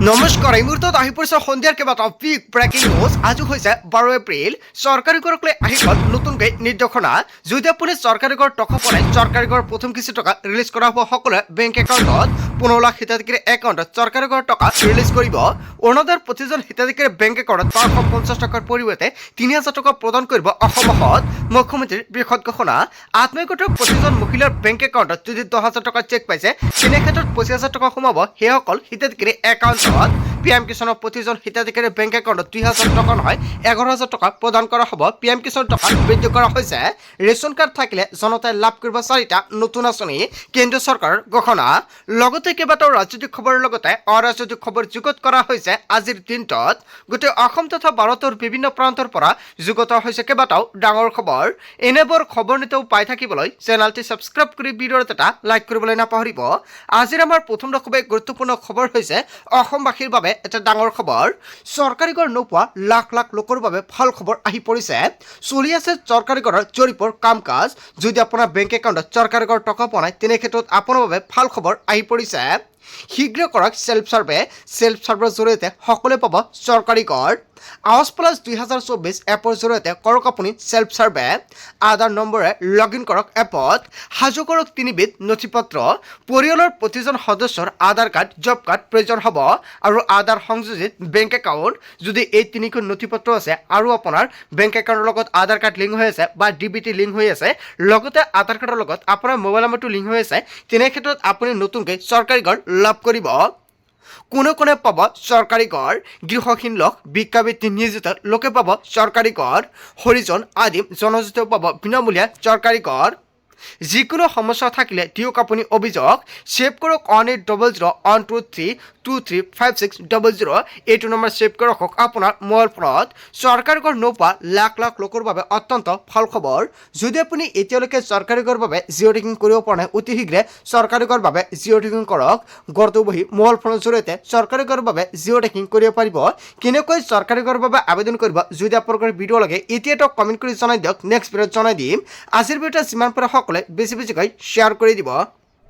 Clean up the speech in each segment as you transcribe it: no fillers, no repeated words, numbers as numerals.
নমস্কাৰ এই মুহূৰ্তত আহি পৰিছে সন্ধিয়াৰ কেইবাটাও বিগ ব্ৰেকিং নিউজ। আজি হৈছে 12 এপ্ৰিল। চৰকাৰী কৰক লৈ আহি গ'ল নতুনকৈ নিৰ্দেশনা। যদি আপুনি চৰকাৰী কৰ টকা পায়, চৰকাৰী কৰ প্ৰথম কিস্তি টকা ৰিলিজ কৰা হ'ব সকলোৰে বেংক একাউণ্টত। 15 লাখ হিতাধিকাৰীৰ একাউণ্টত চৰকাৰী কৰ টকা ৰিলিজ কৰিব। অৰুণোদয়ৰ প্ৰতিজন হিতাধিকাৰীৰ বেংক একাউণ্টত 550 টকাৰ পৰিৱৰ্তে 3000 টকা প্ৰদান কৰিব অসমত। মুখ্যমন্ত্ৰীৰ বৃহৎ ঘোষণা। আত্মীয়গোটৰ প্ৰতিজন মহিলাৰ বেংক একাউণ্টত যদি 10,000 টকা চেক পাইছে, তেনে ক্ষেত্ৰত 25,000 টকা সোমাব সেইসকল হিতাধিকাৰী একাউণ্টত। পিএম কিষাণৰ প্ৰতিজন হিতাধিকাৰীৰ বেংক একাউণ্টত 2,000 টকা নহয় 11,000 টকা প্ৰদান কৰা হ'ব। পিএম কিষাণ টকা বৃদ্ধি কৰা হৈছে। ৰেচন কাৰ্ড থাকিলে জনতাই লাভ কৰিব 4টা নতুন আঁচনি। কেন্দ্ৰীয় চৰকাৰৰ ঘোষণা। লগতে কেইবাটাও ৰাজনৈতিক খবৰৰ লগতে অৰাজনৈতিক খবৰ যুগুত কৰা হৈছে আজিৰ দিনটোত। গোটেই অসম তথা ভাৰতৰ বিভিন্ন প্ৰান্তৰ পৰা যুগুত হৈছে কেইবাটাও ডাঙৰ খবৰ। এনেবোৰ খবৰ নিতেও পাই থাকিবলৈ চেনেলটি ছাবস্ক্ৰাইব কৰি ভিডিঅ'ত এটা লাইক কৰিবলৈ নাপাহৰিব। আজিৰ আমাৰ প্ৰথম খুবেই গুৰুত্বপূৰ্ণ খবৰ হৈছে অসমবাসীৰ বাবে এটা ডাঙৰ খবৰ। চৰকাৰী কৰ নোপোৱা লাখ লাখ লোকৰ বাবে ভাল খবৰ আহি পৰিছে। চলি আছে চৰকাৰী কৰৰ জৰীপৰ কাম কাজ। যদি আপোনাৰ বেংক একাউণ্টত চৰকাৰী কৰ টকা পোৱা নাই, তেনে ক্ষেত্ৰত আপোনাৰ বাবে ভাল খবৰ আহি পৰিছে। শীঘ্ৰে কৰক সেল্ফ সাৰ্ভে। সেল্ফ সাৰ্ভেৰ জৰিয়তে সকলোৱে পাব চৰকাৰী কৰ। আৱাজ প্লাছ 2024 এপৰ জৰিয়তে কৰক আপুনি সেল্ফ সাৰ্ভে। আধাৰ নম্বৰে লগ ইন কৰক এপত। সাজু কৰক 3বিধ নথিপত্ৰ। পৰিয়ালৰ প্ৰতিজন সদস্যৰ আধাৰ কাৰ্ড, জব কাৰ্ড প্ৰয়োজন হ'ব আৰু আধাৰ সংযোজিত বেংক একাউণ্ট। যদি এই 3খন নথিপত্ৰ আছে আৰু আপোনাৰ বেংক একাউণ্টৰ লগত আধাৰ কাৰ্ড লিংক হৈ আছে বা ডিবিটি লিংক হৈ আছে, লগতে আধাৰ কাৰ্ডৰ লগত আপোনাৰ মোবাইল নম্বৰটো লিংক হৈ আছে, তেনে ক্ষেত্ৰত আপুনি নতুনকৈ চৰকাৰী কৰ লাভ কৰিব। কোনে কোনে পাব চৰকাৰী কৰ? গৃহহীন লোক, ভিক্ষাবৃত্তি নিয়োজিত লোকে পাব চৰকাৰী কৰ। হৰিজন, আদিম জনজাতিও পাব বিনামূলীয়া চৰকাৰী কৰ। যিকোনো সমস্যা থাকিলে দিয়ক আপুনি অভিযোগ। ছেভ কৰক 18001232356000। এইটো নম্বৰ ছেভ কৰি ৰাখক আপোনাৰ মোবাইল ফোনত। চৰকাৰী কৰ নোপোৱা লাখ লাখ লোকৰ বাবে অত্যন্ত ভাল খবৰ। যদি আপুনি এতিয়ালৈকে চৰকাৰী কৰ বাবে জিঅ' টেকিং কৰিব পৰা নাই, অতি শীঘ্ৰে চৰকাৰী কৰ বাবে জিঅ' টেকিং কৰক। ঘৰতো বহি মোবাইল ফোনৰ জৰিয়তে চৰকাৰী কৰ বাবে জিঅ' টেকিং কৰিব পাৰিব। কেনেকৈ চৰকাৰী কৰ বাবে আবেদন কৰিব, যদি আপোনালোকৰ ভিডিঅ' লাগে এতিয়াতো কমেণ্ট কৰি জনাই দিয়ক, নেক্সট ভিডিঅ'ত জনাই দিম। আজিৰ ভিডিঅ'ত যিমান পাৰে সকলোৱে বেছি বেছিকৈ শ্বেয়াৰ কৰি দিব।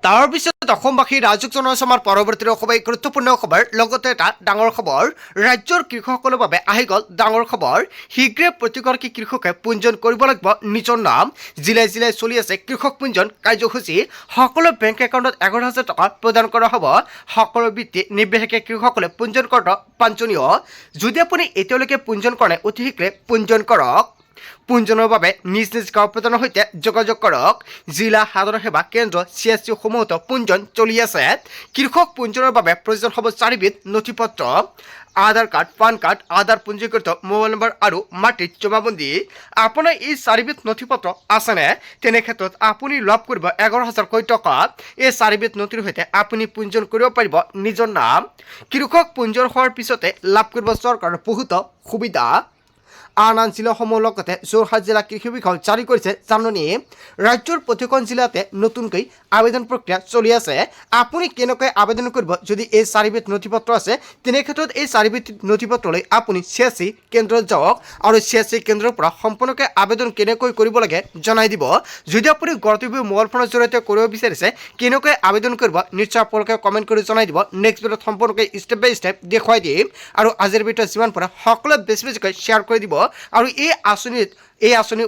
তাৰপিছত অসমবাসী ৰাইজক জনাইছো আমাৰ পৰৱৰ্তী খুবেই গুৰুত্বপূৰ্ণ খবৰ। লগতে এটা ডাঙৰ খবৰ, ৰাজ্যৰ কৃষকসকলৰ বাবে আহি গ'ল ডাঙৰ খবৰ। শীঘ্ৰে প্ৰতিগৰাকী কৃষকে পঞ্জীয়ন কৰিব লাগিব নিজৰ নাম। জিলাই জিলাই চলি আছে কৃষক পঞ্জীয়ন কাৰ্যসূচী। সকলো বেংক একাউণ্টত 11,000 টকা প্ৰদান কৰা হ'ব। সকলো বৃত্তি নিৰ্বিশেষে কৃষকসকলে পঞ্জীয়ন কৰাটো বাঞ্ছনীয়। যদি আপুনি এতিয়ালৈকে পঞ্জীয়ন কৰা নাই, অতি শীঘ্ৰে পঞ্জীয়ন কৰক। পঞ্জীয়নৰ বাবে নিজ নিজ গাঁও প্ৰধানৰ সৈতে যোগাযোগ কৰক। জিলা সাধাৰণ সেৱা কেন্দ্ৰ CSC সমূহতো পঞ্জীয়ন চলি আছে। কৃষক পঞ্জীয়নৰ বাবে প্ৰয়োজন হ'ব 4বিধ নথিপত্ৰ: আধাৰ কাৰ্ড, পান কাৰ্ড, আধাৰ পঞ্জীকৃত মোবাইল নম্বৰ আৰু মাটিৰ জমাবন্দী। আপোনাৰ এই 4বিধ নথিপত্ৰ আছেনে? তেনে ক্ষেত্ৰত আপুনি লাভ কৰিব 11,000 টকা। এই 4বিধ নথিৰ সৈতে আপুনি পঞ্জীয়ন কৰিব পাৰিব নিজৰ নাম। কৃষক পঞ্জীয়ন হোৱাৰ পিছতে লাভ কৰিব চৰকাৰৰ বহুতো সুবিধা। আন জিলাসমূহৰ লগতে যোৰহাট জিলা কৃষি বিষয়া জাৰি কৰিছে জাননী। ৰাজ্যৰ প্ৰতিখন জিলাতে নতুনকৈ আবেদন প্ৰক্ৰিয়া চলি আছে। আপুনি কেনেকৈ আবেদন কৰিব? যদি এই 4বিধ নথিপত্ৰ আছে, তেনে ক্ষেত্ৰত এই 4বিধ নথিপত্ৰলৈ আপুনি CSC কেন্দ্ৰত যাওক আৰু CSC কেন্দ্ৰৰ পৰা সম্পূৰ্ণকৈ আবেদন কেনেকৈ কৰিব লাগে জনাই দিব। যদি আপুনি ঘৰতে বহি মোবাইল ফোনৰ জৰিয়তে কৰিব বিচাৰিছে, কেনেকৈ আবেদন কৰিব নিশ্চয় আপোনালোকে কমেণ্ট কৰি জনাই দিব। নেক্সট ভিডিঅ'ত সম্পূৰ্ণকৈ ষ্টেপ বাই ষ্টেপ দেখুৱাই দিম। আৰু আজিৰ ভিডিঅ'ত যিমান পাৰে সকলোৱে বেছি বেছিকৈ শ্বেয়াৰ কৰি দিব। আৰু এই আঁচনিৰ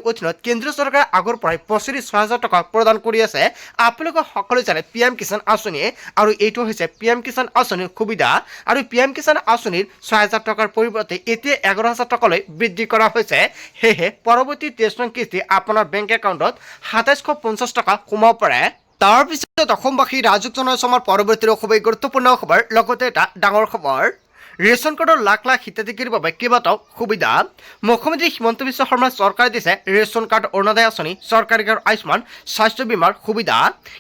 অধীনত কেন্দ্ৰীয় চৰকাৰে আগৰ পৰাই বছৰি 6,000 টকা প্ৰদান কৰি আছে। আপোনালোকে সকলোৱে জানে PM কিষাণ আঁচনি, আৰু এইটো হৈছে PM কিষাণ আঁচনিৰ সুবিধা। আৰু PM কিষাণ আঁচনিৰ 6,000 টকাৰ পৰিৱৰ্তে এতিয়া 11,000 টকালৈ বৃদ্ধি কৰা হৈছে। সেয়েহে পৰৱৰ্তী 23 নং কিস্তি আপোনাৰ বেংক একাউণ্টত 2750 টকা সোমাব পাৰে। তাৰপিছত অসমবাসী ৰাইজক জনাইছো আমাৰ পৰৱৰ্তী খুবেই গুৰুত্বপূৰ্ণ খবৰ। লগতে এটা ডাঙৰ খবৰ, ৰেচন কাৰ্ডৰ লাখ লাখ হিতাধিকাৰীৰ বাবে কেইবাটাও সুবিধা। মুখ্যমন্ত্ৰী হিমন্ত বিশ্ব শৰ্মাৰ চৰকাৰে দিছে ৰেচন কাৰ্ড, অৰুণোদয় আঁচনি, চৰকাৰী আৰু আয়ুষ্মান স্বাস্থ্য বীমাৰ সুবিধা।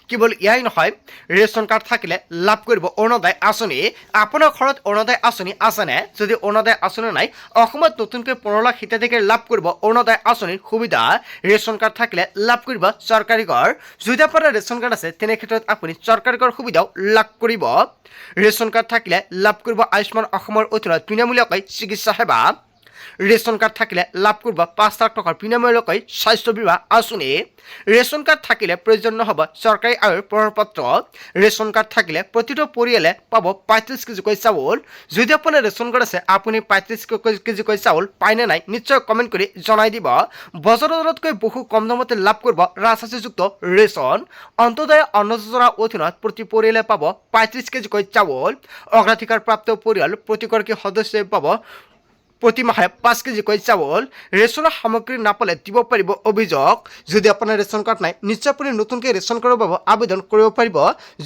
কেৱল এয়াই নহয়, ৰেচন কাৰ্ড থাকিলে লাভ কৰিব অৰুণোদয় আঁচনি। আপোনাৰ ঘৰত অৰুণোদয় আঁচনি আছেনে? যদি অৰুণোদয় আঁচনি নাই, অসমত নতুনকৈ 15 লাখ হিতাধিকাৰী লাভ কৰিব অৰুণোদয় আঁচনিৰ সুবিধা। ৰেচন কাৰ্ড থাকিলে লাভ কৰিব চৰকাৰী কৰ। যদি আপোনাৰ ৰেচন কাৰ্ড আছে, তেনে ক্ষেত্ৰত আপুনি চৰকাৰী কৰ সুবিধাও লাভ কৰিব। ৰেচন কাৰ্ড থাকিলে লাভ কৰিব আয়ুষ্মান অসমৰ অধীনত বিনামূলীয়াকৈ চিকিৎসা সেৱা। ৰেচন কাৰ্ড থাকিলে লাভ কৰিব 5 লাখ টকাৰ বিনামূলীয়াকৈ স্বাস্থ্য বীমা আঁচনি ৰেচন কাৰ্ড থাকিলে প্ৰয়োজন নহ'ব চৰকাৰী আয়ৰ প্ৰমাণপত্ৰ ৰেচন কাৰ্ড থাকিলে প্ৰতিটো পৰিয়ালে পাব 35 কেজিকৈ চাউল যদি আপোনাৰ ৰেচন কাৰ্ড আছে আপুনি 35 কেজিকৈ চাউল পায়নে নাই নিশ্চয় কমেণ্ট কৰি জনাই দিব বজাৰতকৈ বহু কম দামতে লাভ কৰিব ৰাজহাঁচিযুক্ত ৰেচন অন্তোদয় অন্ন যোজনাৰ অধীনত প্ৰতি পৰিয়ালে পাব 35 কেজিকৈ চাউল অগ্ৰাধিকাৰপ্ৰাপ্ত পৰিয়াল প্ৰতিগৰাকী সদস্যই পাব প্ৰতি মাহে 5 কেজিকৈ চাউল ৰেচনৰ সামগ্ৰী নাপালে দিব পাৰিব অভিযোগ যদি আপোনাৰ ৰেচন কাৰ্ড নাই নিশ্চয় আপুনি নতুনকৈ ৰেচন কাৰ্ডৰ বাবে আবেদন কৰিব পাৰিব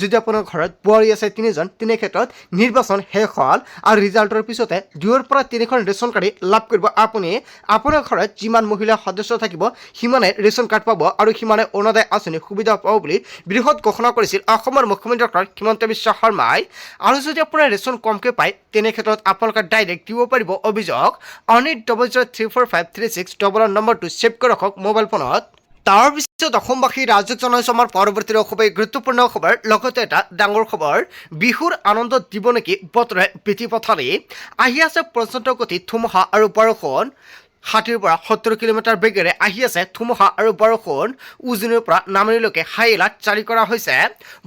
যদি আপোনাৰ ঘৰত বোৱাৰী আছে 3জন তেনে ক্ষেত্ৰত নিৰ্বাচন শেষ হ'ল আৰু ৰিজাল্টৰ পিছতে 2ৰ পৰা 3খন ৰেচন কাৰ্ড লাভ কৰিব আপুনি আপোনাৰ ঘৰত যিমান মহিলা সদস্য থাকিব সিমানে ৰেচন কাৰ্ড পাব আৰু সিমানে অৰুণোদয় আঁচনি সুবিধা পাব বুলি বৃহৎ ঘোষণা কৰিছিল অসমৰ মুখ্যমন্ত্ৰী ডক্টৰ হিমন্ত বিশ্ব শৰ্মাই আৰু যদি আপোনাৰ ৰেচন কমকৈ পায় তেনে ক্ষেত্ৰত আপোনালোকে ডাইৰেক্ট দিব পাৰিব অভিযোগ অনিট 00034536 নম্বৰটো ছেভ কৰি ৰাখক মোবাইল ফোনত তাৰ পিছত অসমবাসী ৰাজ্যক জনাইছো আমাৰ পৰৱৰ্তী খুবেই গুৰুত্বপূৰ্ণ খবৰ লগতে এটা ডাঙৰ খবৰ বিহুৰ আনন্দ দিব নেকি বতৰে বিধি পথালি আহি আছে প্ৰচণ্ড গতিত ধুমুহা আৰু বৰষুণ 60 পৰা 70 কিলোমিটাৰ বেগেৰে আহি আছে ধুমুহা আৰু বৰষুণ উজনিৰ পৰা নামনিলৈকে হাই এলাৰ্ট জাৰি কৰা হৈছে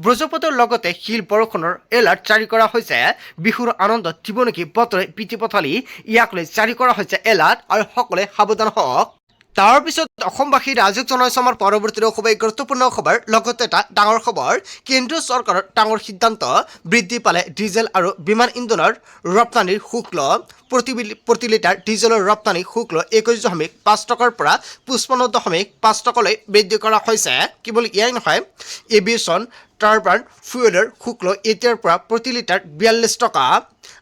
ব্ৰজপতৰ লগতে শিল বৰষুণৰ এলাৰ্ট জাৰি কৰা হৈছে বিহুৰ আনন্দ দিব নেকি বতৰে বিধি পথালি ইয়াক লৈ জাৰি কৰা হৈছে এলাৰ্ট আৰু সকলোৱে সাৱধান হওক তাৰ পিছত অসমবাসী ৰাজ্যক জনাইছো আমাৰ পৰৱৰ্তী খুবেই গুৰুত্বপূৰ্ণ খবৰ লগতে এটা ডাঙৰ খবৰ কেন্দ্ৰীয় চৰকাৰৰ ডাঙৰ সিদ্ধান্ত বৃদ্ধি পালে ডিজেল আৰু বিমান ইন্ধনৰ ৰপ্তানিৰ শুল্ক প্ৰতি লিটাৰ ডিজেলৰ ৰপ্তানি শুল্ক 21.5 টকাৰ পৰা 55.5 টকালৈ বৃদ্ধি কৰা হৈছে কেৱল ইয়াই নহয় এভিয়েশ্যন টাৰ্বাইন ফুয়েলৰ শুল্ক এতিয়াৰ পৰা প্ৰতি লিটাৰ 42 টকা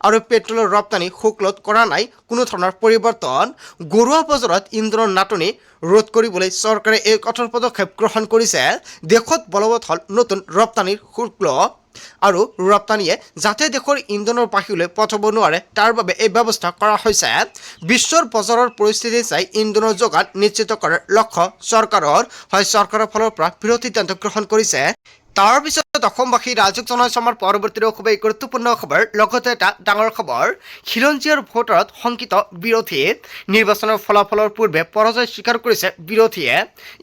আৰু পেট্ৰলৰ ৰপ্তানি শুল্কত কৰা নাই কোনো ধৰণৰ পৰিৱৰ্তন ঘৰুৱা বজাৰত ইন্ধনৰ নাটনি ৰোধ কৰিবলৈ চৰকাৰে এক কঠোৰ পদক্ষেপ গ্ৰহণ কৰিছে দেশত বলবৎ হ'ল নতুন ৰপ্তানিৰ শুল্ক আৰু ৰপ্তানিয়ে যাতে দেশৰ ইন্ধনৰ বাহিৰলৈ পঠাব নোৱাৰে তাৰ বাবে এই ব্যৱস্থা কৰা হৈছে বিশ্বৰ বজাৰৰ পৰিস্থিতি চাই ইন্ধনৰ যোগান নিশ্চিত কৰাৰ লক্ষ্য চৰকাৰৰ হয় চৰকাৰৰ ফালৰ পৰা বৃহৎ সিদ্ধান্ত গ্ৰহণ কৰিছে তাৰ পিছত অসমবাসী ৰাজ্যক জনাইছো আমাৰ পৰৱৰ্তী খুবেই গুৰুত্বপূৰ্ণ খবৰ লগতে এটা ডাঙৰ খবৰ খিলঞ্জীয়াৰ ভোটাৰত শংকিত বিৰোধী নিৰ্বাচনৰ ফলাফলৰ পূৰ্বে পৰাজয় স্বীকাৰ কৰিছে বিৰোধীয়ে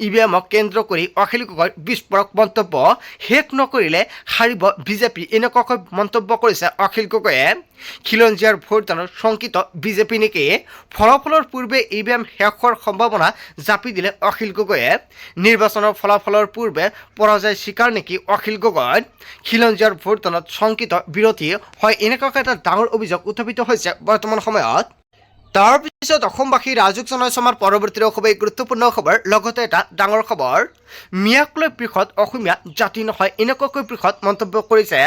ইভিএমক কেন্দ্ৰ কৰি অখিল গগৈৰ বিস্ফোৰক মন্তব্য শেষ নকৰিলে হাৰিব বিজেপি এনেকুৱাকৈ মন্তব্য কৰিছে অখিল গগৈয়ে খিলঞ্জীয়াৰ ভোটদানৰ শংকিত বিজেপি নেকি ফলাফলৰ পূৰ্বে ইভিএম শেষ হোৱাৰ সম্ভাৱনা জাপি দিলে অখিল গগৈয়ে নিৰ্বাচনৰ ফলাফলৰ পূৰ্বে পৰাজয় স্বীকাৰ নেকি অখিল গগৈ খিলঞ্জীয়াৰ ভোটদানত শংকিত বিৰোধী হয় এনেকুৱাকৈ এটা ডাঙৰ অভিযোগ উত্থাপিত হৈছে বৰ্তমান সময়ত তাৰ পিছত অসমবাসী ৰাজ্যক জনাইছো আমাৰ পৰৱৰ্তী খুবেই গুৰুত্বপূৰ্ণ খবৰ লগতে এটা ডাঙৰ খবৰ মিয়াক লৈ বৃহৎ অসমীয়া জাতি নহয় এনেকুৱাকৈ বৃহৎ মন্তব্য কৰিছে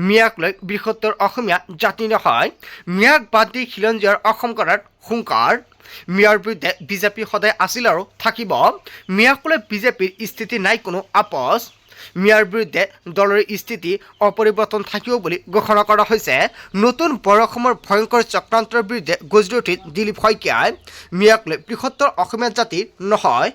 মিয়াক লৈ বৃহত্তৰ অসমীয়া জাতি নহয় মিয়াক বাদ দি খিলঞ্জীয়াৰ অসম কৰাৰ হুংকাৰ মিয়াৰ বিৰুদ্ধে বিজেপি সদায় আছিল আৰু থাকিব মিয়াক লৈ বিজেপিৰ স্থিতি নাই কোনো আপোচ মিয়াৰ বিৰুদ্ধে দলৰ স্থিতি অপৰিৱৰ্তন থাকিব বুলি ঘোষণা কৰা হৈছে নতুন বৰ অসমৰ ভয়ংকৰ চক্ৰান্তৰ বিৰুদ্ধে গৰ্জি উঠিল দিলীপ শইকীয়াই মিয়াক লৈ বৃহত্তৰ অসমীয়া জাতিৰ নহয়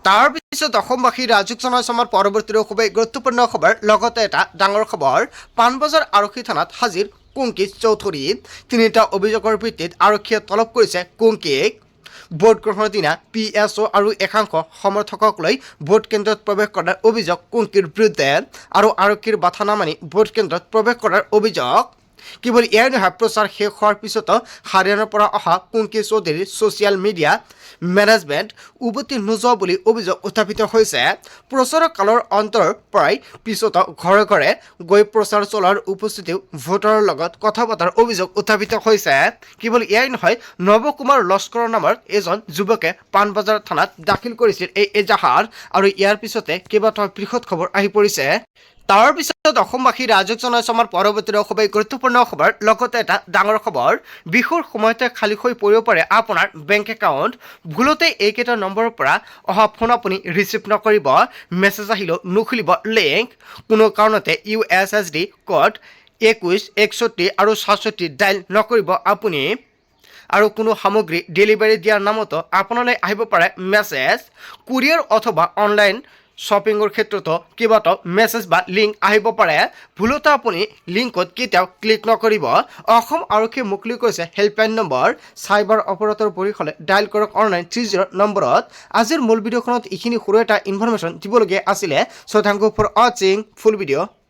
তাৰ পিছত অসমবাসী ৰাজ্যক জনাইছো আমাৰ পৰৱৰ্তী খুবেই গুৰুত্বপূৰ্ণ খবৰ লগতে এটা ডাঙৰ খবৰ পাণবজাৰ আৰক্ষী থানাত হাজিৰ কুংকি চৌধুৰী 3টা অভিযোগৰ ভিত্তিত আৰক্ষীয়ে তলব কৰিছে কুংকিক ভোট গ্ৰহণৰ দিনা PSO আৰু একাংশ সমৰ্থকক লৈ ভোট কেন্দ্ৰত প্ৰৱেশ কৰাৰ অভিযোগ কুংকিৰ বিৰুদ্ধে আৰু আৰক্ষীৰ বাধা নামানি ভোট কেন্দ্ৰত প্ৰৱেশ কৰাৰ অভিযোগ কেৱল ইয়াৰ নহয় প্ৰচাৰ শেষ হোৱাৰ পিছতো হাৰিয়ানাৰ পৰা অহা কুংকি চৌধুৰীৰ ছ'চিয়েল মিডিয়া মেনেজমেণ্ট উভতি নোযোৱা বুলি অভিযোগ উত্থাপিত হৈছে প্ৰচাৰ কালৰ অন্তৰ পৰাই পিছতো ঘৰে ঘৰে গৈ প্ৰচাৰ চলোৱাৰ উপস্থিতিও ভোটাৰৰ লগত কথা পতাৰ অভিযোগ উত্থাপিত হৈছে কেৱল ইয়াই নহয় নৱকুমাৰ লস্কৰৰ নামৰ এজন যুৱকে পাণবজাৰ থানাত দাখিল কৰিছিল এই এজাহাৰ আৰু ইয়াৰ পিছতে কেইবাটাও বৃহৎ খবৰ আহি পৰিছে তাৰ পিছত অসমবাসী ৰাজ্যক জনাইছো আমাৰ পৰৱৰ্তী খুবেই গুৰুত্বপূৰ্ণ খবৰ লগতে এটা ডাঙৰ খবৰ বিহুৰ সময়তে খালী হৈ পৰিব পাৰে আপোনাৰ বেংক একাউণ্ট ভুলতে এইকেইটা নম্বৰৰ পৰা অহা ফোন আপুনি ৰিচিভ নকৰিব মেছেজ আহিলেও নুখুলিব লিংক কোনো কাৰণতে USSD কোড 21 61 আৰু 67 ডাইল নকৰিব আপুনি আৰু কোনো সামগ্ৰী ডেলিভাৰী দিয়াৰ নামতো আপোনালৈ আহিব পাৰে মেছেজ কুৰিয়াৰ অথবা অনলাইন শ্বপিঙৰ ক্ষেত্ৰতো কেইবাটাও মেছেজ বা লিংক আহিব পাৰে ভুলতে আপুনি লিংকত কেতিয়াও ক্লিক নকৰিব অসম আৰক্ষীয়ে মুকলি কৰিছে হেল্পলাইন নম্বৰ চাইবাৰ অপৰাধৰ পৰিসলে ডায়েল কৰক অনলাইন 30 নম্বৰত আজিৰ মূল ভিডিঅ'খনত এইখিনি সৰু এটা ইনফৰমেশ্যন দিবলগীয়া আছিলে চ' থেংক ইউ ফৰ ৱাচিং ফুল ভিডিঅ'